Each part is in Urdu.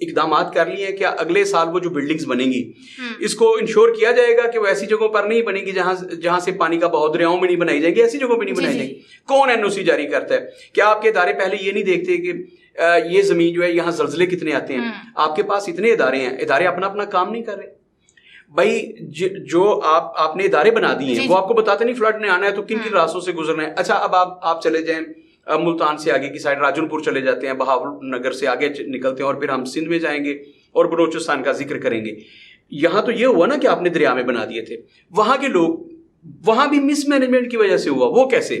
اقدامات کر لیے ہیں کہ اگلے سال وہ جو بلڈنگز بنیں گی اس کو انشور کیا جائے گا کہ وہ ایسی جگہوں پر نہیں بنے گی جہاں سے پانی کا بہاؤ دریاؤں میں نہیں بنائی جائے گی, ایسی جگہوں پہ نہیں بنائی جائے گی. کون NOC جاری کرتا ہے؟ کیا آپ کے ادارے پہلے یہ نہیں دیکھتے کہ یہ زمین جو ہے یہاں زلزلے کتنے آتے ہیں؟ آپ کے پاس اتنے ادارے ہیں, ادارے اپنا اپنا کام نہیں کر رہے بھائی. جو آپ نے ادارے بنا دیے ہیں وہ آپ کو بتاتے نہیں فلڈ نے آنا ہے تو کن کن راستوں سے گزرنا ہے. اچھا اب آپ چلے جائیں ملتان سے آگے کی سائڈ راجن پور چلے جاتے ہیں, بہاول نگر سے آگے نکلتے ہیں اور پھر ہم سندھ میں جائیں گے اور بلوچستان کا ذکر کریں گے. یہاں تو یہ ہوا نا کہ آپ نے دریا میں بنا دیے تھے, وہاں کے لوگ وہاں بھی مس مینجمنٹ کی وجہ سے ہوا. وہ کیسے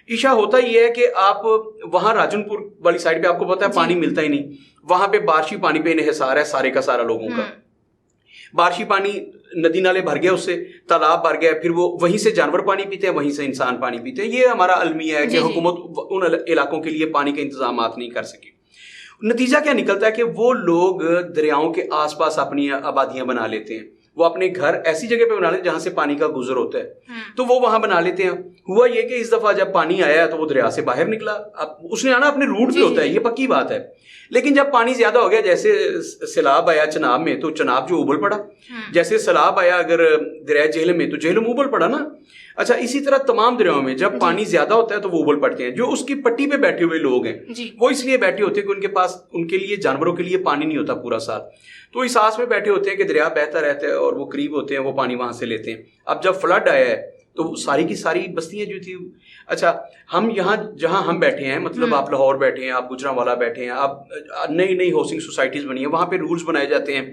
عشا؟ ہوتا یہ ہے کہ آپ وہاں راجن پور والی سائڈ پہ آپ کو پتا ہے پانی ملتا ہی نہیں, وہاں پہ بارشی پانی پہ انحصار ہے سارے کا سارا لوگوں کا. بارشی پانی ندی نالے بھر گیا, اس سے تالاب بھر گیا, پھر وہ وہیں سے جانور پانی پیتے ہیں, وہیں سے انسان پانی پیتے ہیں. یہ ہمارا المیہ ہے کہ حکومت ان علاقوں کے لیے پانی کے انتظامات نہیں کر سکی. نتیجہ کیا نکلتا ہے کہ وہ لوگ دریاؤں کے آس پاس اپنی آبادیاں بنا لیتے ہیں, وہ اپنے گھر ایسی جگہ پہ بنا لیتے ہیں جہاں سے پانی کا گزر ہوتا ہے تو وہ وہاں بنا لیتے ہیں. ہوا یہ کہ اس دفعہ جب پانی آیا تو وہ دریا سے باہر نکلا, اب اس نے آنا اپنے روٹ پہ ہوتا ہے, یہ پکی بات ہے. لیکن جب پانی زیادہ ہو گیا, جیسے سیلاب آیا چناب میں تو چناب جو ابل پڑا, جیسے سیلاب آیا اگر دریا جہلم میں تو جہلم ابل پڑا نا. اچھا اسی طرح تمام دریاؤں میں جب پانی زیادہ ہوتا ہے تو وہ ابل پڑتے ہیں. جو اس کی پٹی پہ بیٹھے ہوئے لوگ ہیں وہ اس لیے بیٹھے ہوتے ہیں کہ ان کے پاس ان کے لیے جانوروں کے لیے پانی نہیں ہوتا پورا سال, تو اس آس میں بیٹھے ہوتے ہیں کہ دریا بہتا رہتا ہے اور وہ قریب ہوتے ہیں, وہ پانی وہاں سے لیتے ہیں. اب جب فلڈ آیا ہے تو ساری کی ساری بستیاں جو تھی, اچھا ہم یہاں جہاں ہم بیٹھے ہیں, مطلب آپ لاہور بیٹھے ہیں, آپ گجرانوالا بیٹھے ہیں, آپ نئی ہاؤسنگ سوسائٹیز بنی ہیں, وہاں پہ رولز بنائے جاتے ہیں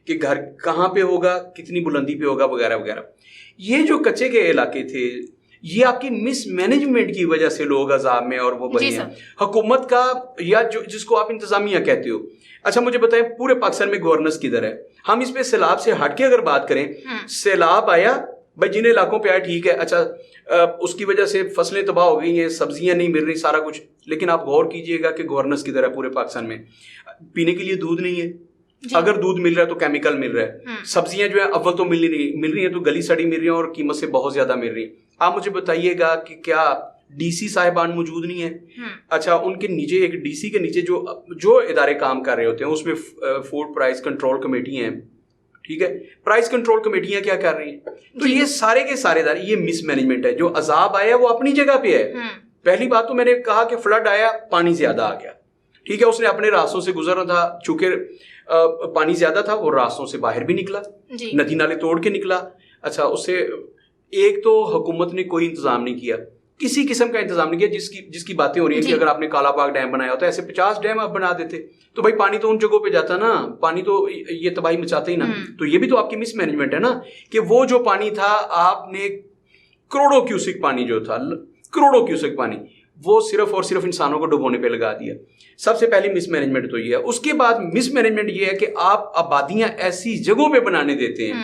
کہ گھر کہاں پہ ہوگا, کتنی بلندی پہ ہوگا, وغیرہ وغیرہ. یہ جو کچے کے علاقے تھے یہ آپ کی مس مینجمنٹ کی وجہ سے لوگ عذاب میں اور وہ بنے ہیں. حکومت کا یا جس کو آپ انتظامیہ کہتے ہو. اچھا مجھے بتائیں پورے پاکستان میں گورننس کدھر ہے؟ ہم اس پہ سیلاب سے ہٹ کے اگر بات کریں, سیلاب آیا بھائی جن علاقوں پہ آیا ٹھیک ہے, اچھا اس کی وجہ سے فصلیں تباہ ہو گئی ہیں, سبزیاں نہیں مل رہی, سارا کچھ, لیکن آپ غور کیجئے گا کہ گورننس کدھر ہے پورے پاکستان میں؟ پینے کے لیے دودھ نہیں ہے, اگر دودھ مل رہا ہے تو کیمیکل مل رہا ہے. سبزیاں جو ہے اول تو مل رہی ہیں تو گلی سڑی مل رہی ہیں اور قیمت سے بہت زیادہ مل رہی ہیں. آپ مجھے بتائیے گا کہ کیا DC صاحبان موجود نہیں ہیں؟ اچھا ان کے نیچے ایک DC کے نیچے جو ادارے کام کر رہے ہوتے ہیں اس میں فوڈ پرائس کنٹرول کمیٹی ہیں, ٹھیک ہے, پرائس کنٹرول کمیٹیاں کیا کر رہی ہیں؟ تو یہ سارے کے سارے ادارے, یہ مس مینجمنٹ ہے. جو عذاب آیا وہ اپنی جگہ پہ ہے. پہلی بات تو میں نے کہا کہ فلڈ آیا, پانی زیادہ آ گیا, ٹھیک ہے, اس نے اپنے راستوں سے گزرنا تھا, چونکہ پانی زیادہ تھا وہ راستوں سے باہر بھی نکلا, ندی نالے توڑ کے نکلا. اچھا اس سے ایک تو حکومت نے کوئی انتظام نہیں کیا, کسی قسم کا انتظام نہیں کیا. جس کی باتیں ہو رہی ہیں کہ اگر آپ نے کالا باغ ڈیم بنایا ہوتا ہے, ایسے 50 ڈیم آپ بنا دیتے تو بھائی پانی تو ان جگہوں پہ جاتا نا, پانی تو یہ تباہی مچاتا ہی نا. تو یہ بھی تو آپ کی مس مینجمنٹ ہے نا کہ وہ جو پانی تھا آپ نے کروڑوں کیوسک پانی جو تھا, کروڑوں کیوسک پانی, وہ صرف اور صرف انسانوں کو ڈبونے پہ لگا دیا. سب سے پہلی مس مینجمنٹ تو یہ ہے. اس کے بعد مس مینجمنٹ یہ ہے کہ آپ آبادیاں ایسی جگہوں پہ بنانے دیتے ہیں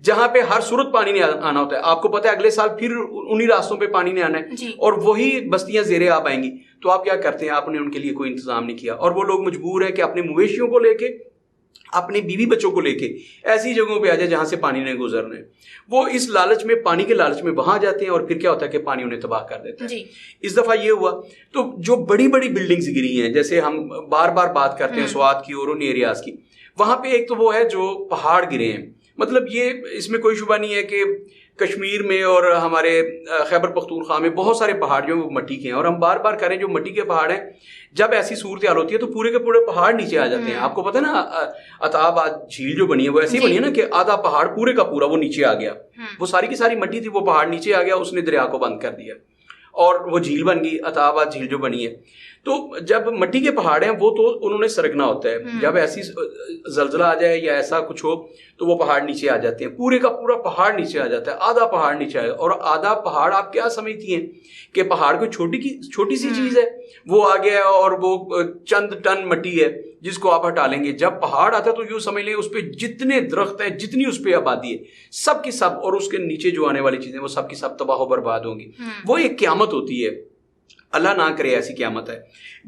جہاں پہ ہر صورت پانی نے آنا ہوتا ہے. آپ کو پتا ہے اگلے سال پھر انہی راستوں پہ پانی نے آنا ہے اور وہی بستیاں زیر آب آئیں گی. تو آپ کیا کرتے ہیں؟ آپ نے ان کے لیے کوئی انتظام نہیں کیا اور وہ لوگ مجبور ہیں کہ اپنے مویشیوں کو لے کے, اپنے بیوی بچوں کو لے کے ایسی جگہوں پہ آ جائے جہاں سے پانی نے گزرنا ہے. وہ اس لالچ میں, پانی کے لالچ میں وہاں جاتے ہیں اور پھر کیا ہوتا ہے کہ پانی انہیں تباہ کر دیتا ہے. اس دفعہ یہ ہوا تو جو بڑی بڑی بلڈنگز گری ہیں, جیسے ہم بار بار بات کرتے ہیں سوات کی اور ان ایریاز کی, وہاں پہ ایک تو وہ ہے جو پہاڑ گرے ہیں. مطلب یہ اس میں کوئی شبہ نہیں ہے کہ کشمیر میں اور ہمارے خیبر پختونخوا میں بہت سارے پہاڑ جو وہ مٹی کے ہیں, اور ہم بار بار کریں جو مٹی کے پہاڑ ہیں, جب ایسی صورتحال ہوتی ہے تو پورے کے پورے پہاڑ نیچے آ جاتے ہیں. آپ کو پتہ ہے نا عطاب جھیل جو بنی ہے وہ ایسی بنی ہے نا کہ آدھا پہاڑ پورے کا پورا وہ نیچے آ گیا, وہ ساری کی ساری مٹی تھی, وہ پہاڑ نیچے آ گیا, اس نے دریا کو بند کر دیا اور وہ جھیل بن گئی, عطاب جھیل جو بنی ہے. تو جب مٹی کے پہاڑ ہیں وہ تو انہوں نے سرکنا ہوتا ہے, جب ایسی زلزلہ آ جائے یا ایسا کچھ ہو تو وہ پہاڑ نیچے آ جاتے ہیں, پورے کا پورا پہاڑ نیچے آ جاتا ہے, آدھا پہاڑ نیچے آ جاتا ہے. اور آدھا پہاڑ آپ کیا سمجھتی ہیں کہ پہاڑ کوئی چھوٹی سی چیز ہے, وہ آ گیا اور وہ چند ٹن مٹی ہے جس کو آپ ہٹا لیں گے. جب پہاڑ آتا ہے تو یوں سمجھ لیں اس پہ جتنے درخت ہیں, جتنی اس پہ آبادی ہے, سب کی سب, اور اس کے نیچے جو آنے والی چیزیں وہ سب کی سب تباہ و برباد ہوں گی. وہ ایک قیامت ہوتی ہے, اللہ نہ کرے ایسی قیامت ہے,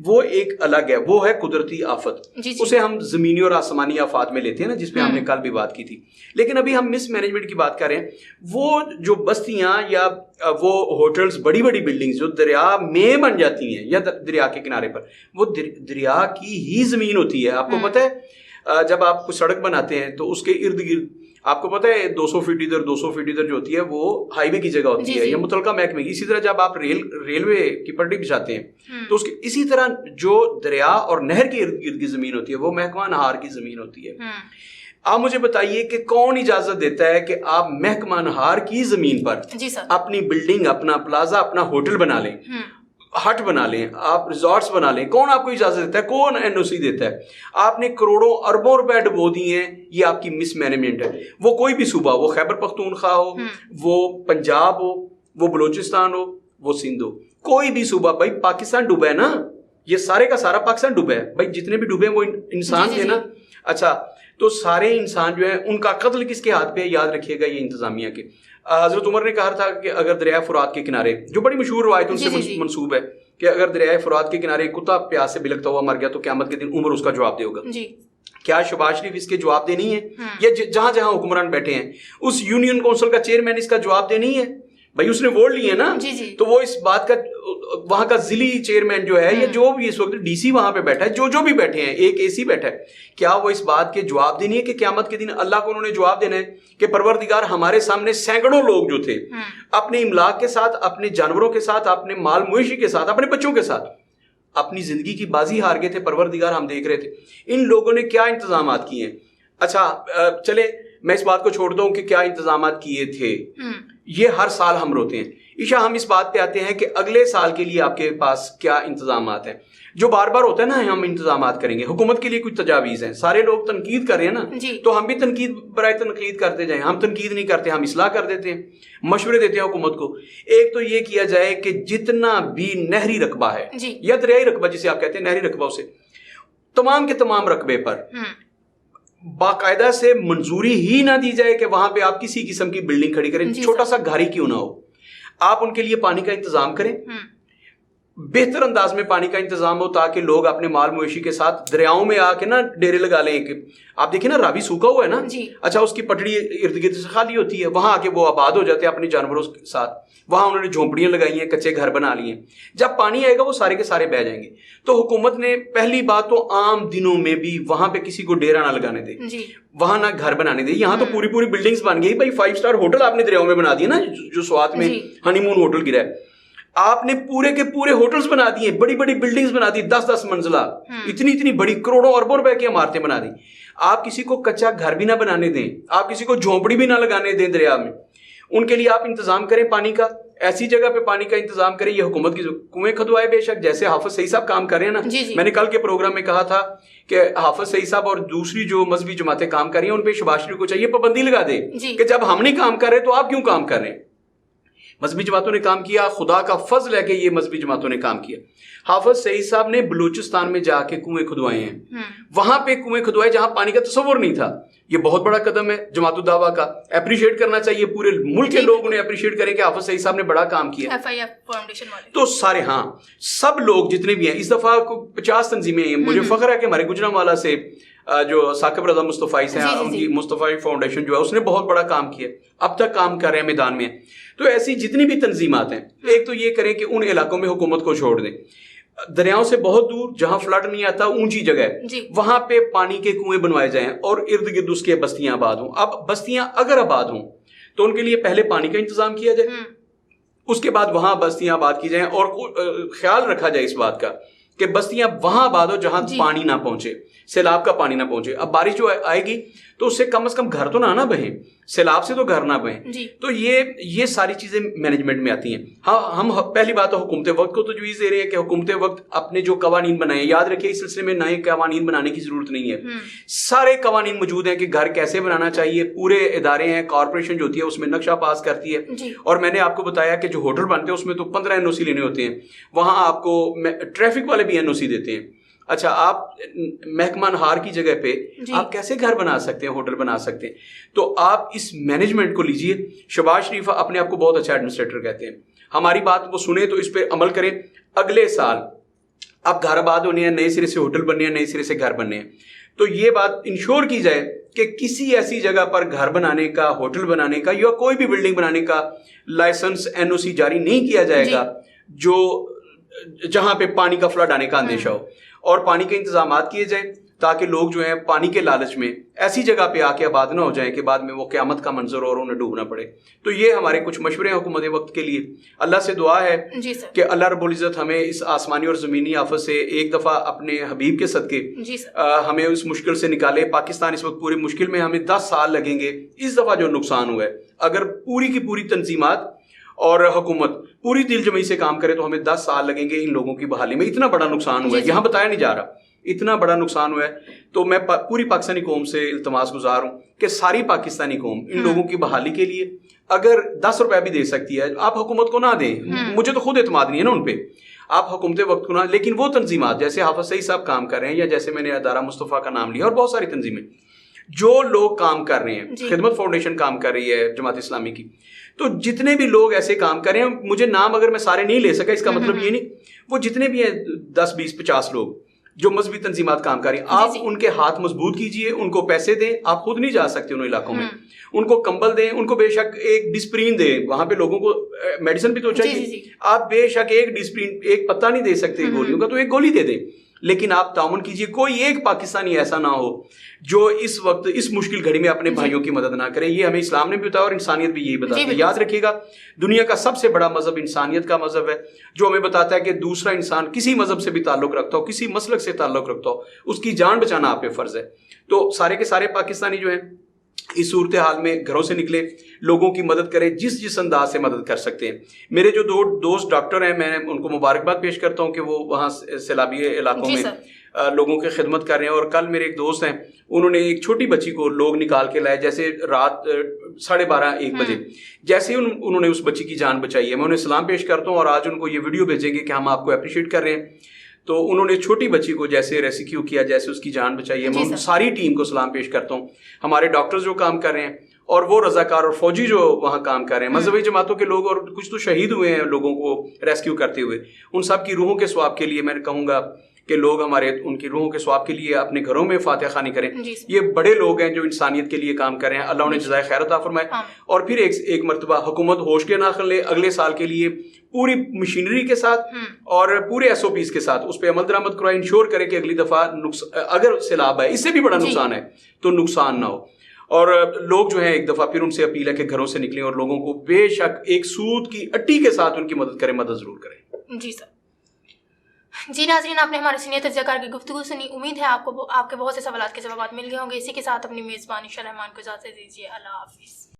وہ ایک الگ ہے, وہ ہے قدرتی آفت. اسے ہم زمینی اور آسمانی آفات میں لیتے ہیں نا, جس پہ ہم نے کل بھی بات کی تھی. لیکن ابھی ہم مس مینجمنٹ کی بات کر رہے ہیں. وہ جو بستیاں یا وہ ہوٹلز بڑی بڑی بلڈنگز جو دریا میں بن جاتی ہیں یا دریا کے کنارے پر, وہ دریا کی ہی زمین ہوتی ہے. آپ کو پتہ ہے جب آپ کو سڑک بناتے ہیں تو اس کے ارد گرد آپ کو پتہ ہے 200 فٹ ادھر 200 فٹ ادھر جو ہوتی ہے وہ ہائی وے کی جگہ ہوتی ہے یا متعلقہ محکمے کی. اسی طرح جب آپ ریلوے کی پٹڑی بچھاتے ہیں تو اس کے اسی طرح جو دریا اور نہر کے ارد گرد کی زمین ہوتی ہے وہ محکمہ نہار کی زمین ہوتی ہے. آپ مجھے بتائیے کہ کون اجازت دیتا ہے کہ آپ محکمہ نہار کی زمین پر اپنی بلڈنگ, اپنا پلازا, اپنا ہوٹل بنا لیں, ہٹ بنا لیں, آپ ریزورٹس بنا لیں؟ کون آپ کو اجازت دیتا ہے؟ کون این او سی دیتا ہے؟ آپ نے کروڑوں اربوں روپے ڈبو دیے ہیں, یہ آپ کی مس مینجمنٹ ہے. وہ کوئی بھی صوبہ, وہ خیبر پختونخوا ہو, وہ پنجاب ہو, وہ بلوچستان ہو, وہ سندھ ہو, کوئی بھی صوبہ. بھائی پاکستان ڈوبا ہے نا, یہ سارے کا سارا پاکستان ڈوبا ہے. بھائی جتنے بھی ڈوبے ہیں وہ انسان تھے نا. اچھا تو سارے انسان جو ہیں ان کا قتل کس کے ہاتھ پہ ہے؟ یاد رکھیے گا یہ انتظامیہ کے. حضرت عمر نے کہا تھا کہ اگر دریائے فرات کے کنارے, جو بڑی مشہور روایتوں سے منسوب ہے کہ اگر دریائے فرات کے کنارے کتا پیاس سے بلکتا ہوا مر گیا تو قیامت کے دن عمر اس کا جواب دے ہوگا. کیا شہباز شریف اس کے جواب دے نہیں ہے؟ یا جہاں جہاں حکمران بیٹھے ہیں اس یونین کونسل کا چیئرمین اس کا جواب دے نہیں ہے؟ بھائی اس نے ووٹ لیے نا, تو وہ اس بات کا وہاں کا ضلعی چیئرمین جو ہے یا جو بھی اس وقت ڈی سی وہاں پہ بیٹھا ہے, جو بھی بیٹھے ہیں, ایک اے سی بیٹھا ہے, کیا وہ اس بات کے جواب دینی ہے کہ قیامت کے دن اللہ کو انہوں نے جواب دینا ہے کہ پروردگار ہمارے سامنے سینکڑوں لوگ جو تھے اپنے املاک کے ساتھ, اپنے جانوروں کے ساتھ, اپنے مال مویشی کے ساتھ, اپنے بچوں کے ساتھ اپنی زندگی کی بازی ہار گئے تھے, پروردگار ہم دیکھ رہے تھے, ان لوگوں نے کیا انتظامات کیے ہیں؟ اچھا چلے میں اس بات کو چھوڑتا ہوں کہ کیا انتظامات کیے تھے, یہ ہر سال ہم روتے ہیں. عشاء ہم اس بات پہ آتے ہیں کہ اگلے سال کے لیے آپ کے پاس کیا انتظامات ہیں, جو بار بار ہوتا ہے نا ہم انتظامات کریں گے. حکومت کے لیے کچھ تجاویز ہیں, سارے لوگ تنقید کر رہے ہیں نا, تو ہم بھی تنقید برائے تنقید کرتے جائیں. ہم تنقید نہیں کرتے, ہم اصلاح کر دیتے ہیں, مشورے دیتے ہیں حکومت کو. ایک تو یہ کیا جائے کہ جتنا بھی نہری رقبہ ہے یا دریائی رقبہ جسے آپ کہتے ہیں نہری رقبہ, اسے تمام کے تمام رقبے پر باقاعدہ سے منظوری ہی نہ دی جائے کہ وہاں پہ آپ کسی قسم کی بلڈنگ کھڑی کریں, چھوٹا سا گھر ہی کیوں نہ ہو. آپ ان کے لیے پانی کا انتظام کریں, بہتر انداز میں پانی کا انتظام ہو تاکہ لوگ اپنے مال مویشی کے ساتھ دریاؤں میں آ کے نا ڈیرے لگا لیں. کہ آپ دیکھیں نا راوی سوکھا ہوا ہے نا, اچھا اس کی پٹڑی ارد گرد سے خالی ہوتی ہے, وہاں آ کے وہ آباد ہو جاتے ہیں اپنے جانوروں کے ساتھ. وہاں انہوں نے جھونپڑیاں لگائی ہیں, کچے گھر بنا لیے ہیں. جب پانی آئے گا وہ سارے کے سارے بہ جائیں گے. تو حکومت نے پہلی بات تو عام دنوں میں بھی وہاں پہ کسی کو ڈیرا نہ لگانے دے, وہاں نہ گھر بنانے دے. یہاں تو پوری پوری بلڈنگز بن گئی. بھائی 5 اسٹار ہوٹل آپ نے دریاؤں میں بنا دیے نا, جو سوات میں ہنی مون ہوٹل گرا ہے, آپ نے پورے کے پورے ہوٹلز بنا دیے, بڑی بڑی بلڈنگز بنا دی, 10-10 منزلہ, اتنی بڑی کروڑوں اربوں روپے کی عمارتیں بنا دی. آپ کسی کو کچا گھر بھی نہ بنانے دیں, آپ کسی کو جھونپڑی بھی نہ لگانے دیں دریا میں. ان کے لیے آپ انتظام کریں پانی کا, ایسی جگہ پہ پانی کا انتظام کریں. یہ حکومت کی کنویں کھدوائے بے شک, جیسے حافظ سعید صاحب کام کر رہے ہیں نا. میں نے کل کے پروگرام میں کہا تھا کہ حافظ سعید صاحب اور دوسری جو مذہبی جماعتیں کام کر رہی ہیں ان پہ شہباز شریف کو چاہیے پابندی لگا دے کہ جب ہم نہیں کام کر رہے تو آپ کیوں کام کر رہے ہیں. مذہبی جماعتوں نے کام کیا, خدا کا فضل ہے کہ یہ مذہبی جماعتوں نے کام کیا. حافظ سعید صاحب نے بلوچستان میں جا کے کنویں کھدوائے ہیں, وہاں پہ کنویں کھدوائے جہاں پانی کا تصور نہیں تھا. یہ بہت بڑا قدم ہے جماعت الدعویٰ کا, اپریشیٹ کرنا چاہیے. پورے ملک کے لوگ انہیں اپریشیٹ کریں کہ حافظ سعید صاحب نے بڑا کام کیا. تو سارے سب لوگ جتنے بھی ہیں, اس دفعہ 50 تنظیمیں ہیں. مجھے فخر ہے کہ ہمارے گجرانوالہ سے جو ثاقب رضا مصطفی ہیں, ان کی مصطفی فاؤنڈیشن جو ہے اس نے بہت بڑا کام کیا, اب تک کام کر رہے ہیں میدان میں. تو ایسی جتنی بھی تنظیمات ہیں, ایک تو یہ کریں کہ ان علاقوں میں حکومت کو چھوڑ دیں. دریاؤں سے بہت دور جہاں فلڈ نہیں آتا, اونچی جگہ ہے, وہاں پہ پانی کے کنویں بنوائے جائیں اور ارد گرد اس کے بستیاں آباد ہوں. اب بستیاں اگر آباد ہوں تو ان کے لیے پہلے پانی کا انتظام کیا جائے, اس کے بعد وہاں بستیاں آباد کی جائیں, اور خیال رکھا جائے اس بات کا کہ بستیاں وہاں آباد ہو جہاں پانی نہ پہنچے, سیلاب کا پانی نہ پہنچے. اب بارش جو آئے گی تو اس سے کم از کم گھر تو نہ بہیں, سیلاب سے تو گھر نہ بہیں. تو یہ ساری چیزیں مینجمنٹ میں آتی ہیں. ہاں ہم پہلی بات تو حکومت وقت کو تجویز دے رہے ہیں کہ حکومت وقت اپنے جو قوانین بنائیں, یاد رکھیے اس سلسلے میں نئے قوانین بنانے کی ضرورت نہیں ہے. سارے قوانین موجود ہیں کہ گھر کیسے بنانا چاہیے. پورے ادارے ہیں, کارپوریشن جو ہوتی ہے اس میں نقشہ پاس کرتی ہے. اور میں نے آپ کو بتایا کہ جو ہوٹل بنتے ہیں اس میں تو 15 NOC لینے ہوتے ہیں. وہاں آپ کو ٹریفک والے بھی NOC دیتے ہیں. اچھا آپ محکمہ نہار کی جگہ پہ آپ کیسے گھر بنا سکتے ہیں, ہوٹل بنا سکتے ہیں؟ تو آپ اس مینجمنٹ کو لیجئے. شہباز شریف اپنے آپ کو بہت اچھا ایڈمنسٹریٹر کہتے ہیں. ہماری بات وہ سنیں تو اس پہ عمل کریں. اگلے سال اب گھر آباد ہونے ہیں, نئے سرے سے ہوٹل بننے ہیں, نئے سرے سے گھر بننے ہیں. تو یہ بات انشور کی جائے کہ کسی ایسی جگہ پر گھر بنانے کا, ہوٹل بنانے کا یا کوئی بھی بلڈنگ بنانے کا لائسنس NOC جاری نہیں کیا جائے گا جو جہاں پہ پانی کا فلڈ آنے کا اندیشہ ہو, اور پانی کے انتظامات کیے جائیں تاکہ لوگ جو ہیں پانی کے لالچ میں ایسی جگہ پہ آ کے آباد نہ ہو جائیں کہ بعد میں وہ قیامت کا منظر اور انہیں ڈوبنا پڑے. تو یہ ہمارے کچھ مشورے ہیں حکومت وقت کے لیے. اللہ سے دعا ہے کہ اللہ رب العزت ہمیں اس آسمانی اور زمینی آفت سے ایک دفعہ اپنے حبیب کے صدقے ہمیں اس مشکل سے نکالے. پاکستان اس وقت پوری مشکل میں, ہمیں 10 سال لگیں گے. اس دفعہ جو نقصان ہوا ہے, اگر پوری کی پوری تنظیمات اور حکومت پوری دل جمعی سے کام کرے تو ہمیں 10 سال لگیں گے ان لوگوں کی بحالی میں. اتنا بڑا نقصان ہوا ہے, یہاں بتایا نہیں جا رہا, اتنا بڑا نقصان ہوا ہے. تو میں پوری پاکستانی قوم سے التماس گزار ہوں کہ ساری پاکستانی قوم ان لوگوں کی بحالی کے لیے اگر 10 روپے بھی دے سکتی ہے, آپ حکومت کو نہ دیں. مجھے تو خود اعتماد نہیں ہے نا ان پہ, آپ حکومت وقت کو نہ, لیکن وہ تنظیمات جیسے حافظ سعید صاحب کام کر رہے ہیں, یا جیسے میں نے ادارہ مصطفیٰ کا نام لیا, اور بہت ساری تنظیمیں جو لوگ کام کر رہے ہیں, خدمت فاؤنڈیشن کام کر رہی ہے جماعت اسلامی کی, تو جتنے بھی لوگ ایسے کام کر رہے ہیں, مجھے نام اگر میں سارے نہیں لے سکا اس کا مطلب یہ نہیں, وہ جتنے بھی ہیں 10 20 50 لوگ جو مذہبی تنظیمات کام کر رہی ہیں, آپ ان کے ہاتھ مضبوط کیجئے, ان کو پیسے دیں. آپ خود نہیں جا سکتے ان علاقوں میں, ان کو کمبل دیں, ان کو بے شک ایک ڈسپرین دیں. وہاں پہ لوگوں کو میڈیسن بھی تو چاہیے, آپ بے شک ایک ڈسپرین, ایک پتہ نہیں دے سکتے گولیوں کا, تو ایک گولی دے دیں, لیکن آپ تعاون کیجئے. کوئی ایک پاکستانی ایسا نہ ہو جو اس وقت اس مشکل گھڑی میں اپنے بھائیوں کی مدد نہ کرے. یہ ہمیں اسلام نے بھی بتایا اور انسانیت بھی یہی بتاتی ہے. یاد رکھیے گا, دنیا کا سب سے بڑا مذہب انسانیت کا مذہب ہے, جو ہمیں بتاتا ہے کہ دوسرا انسان کسی مذہب سے بھی تعلق رکھتا ہو, کسی مسلک سے تعلق رکھتا ہو, اس کی جان بچانا آپ پہ فرض ہے. تو سارے کے سارے پاکستانی جو ہیں اس صورتحال میں گھروں سے نکلے, لوگوں کی مدد کریں جس انداز سے مدد کر سکتے ہیں. میرے جو 2 دوست ڈاکٹر ہیں, میں ان کو مبارکباد پیش کرتا ہوں کہ وہ وہاں سیلابی علاقوں میں لوگوں کی خدمت کر رہے ہیں. اور کل میرے ایک دوست ہیں, انہوں نے ایک چھوٹی بچی کو لوگ نکال کے لائے, جیسے رات 12:30 1 بجے, جیسے ہی انہوں نے اس بچی کی جان بچائی ہے. میں انہیں سلام پیش کرتا ہوں, اور آج ان کو یہ ویڈیو بھیجیں گے کہ ہم آپ کو اپریشیٹ کر رہے ہیں. تو انہوں نے چھوٹی بچی کو جیسے ریسکیو کیا, جیسے اس کی جان بچائی ہے. میں ان ساری ٹیم کو سلام پیش کرتا ہوں, ہمارے ڈاکٹرز جو کام کر رہے ہیں, اور وہ رضاکار اور فوجی جو وہاں کام کر رہے ہیں, مذہبی جماعتوں کے لوگ, اور کچھ تو شہید ہوئے ہیں لوگوں کو ریسکیو کرتے ہوئے. ان سب کی روحوں کے ثواب کے لیے میں کہوں گا کہ لوگ ہمارے ان کی روحوں کے ثواب کے لیے اپنے گھروں میں فاتحہ خوانی کریں. یہ بڑے لوگ ہیں جو انسانیت کے لیے کام کر رہے ہیں, اللہ انہیں جزائے خیر عطا فرمائے. اور پھر ایک مرتبہ حکومت ہوش کے ناخن لے, اگلے سال کے لیے پوری مشینری کے ساتھ اور پورے SOPs کے ساتھ اس پہ عمل درآمد کرائے, انشور کرے کہ اگلی دفعہ اگر سیلاب ہے, اس سے بھی بڑا نقصان ہے, تو نقصان نہ ہو. اور لوگ جو ہیں ایک دفعہ پھر ان سے اپیل ہے کہ گھروں سے نکلیں, اور لوگوں کو بے شک ایک سود کی اٹی کے ساتھ ان کی مدد کریں, مدد ضرور کریں. جی سر. جی ناظرین, آپ نے ہمارے سینئر تجزیہ کار کی گفتگو سنی. امید ہے آپ کو آپ کے بہت سے سوالات کے جوابات مل گئے ہوں گے. اسی کے ساتھ اپنی میزبان عائشہ رحمان کو اجازت دیجیے. اللہ حافظ.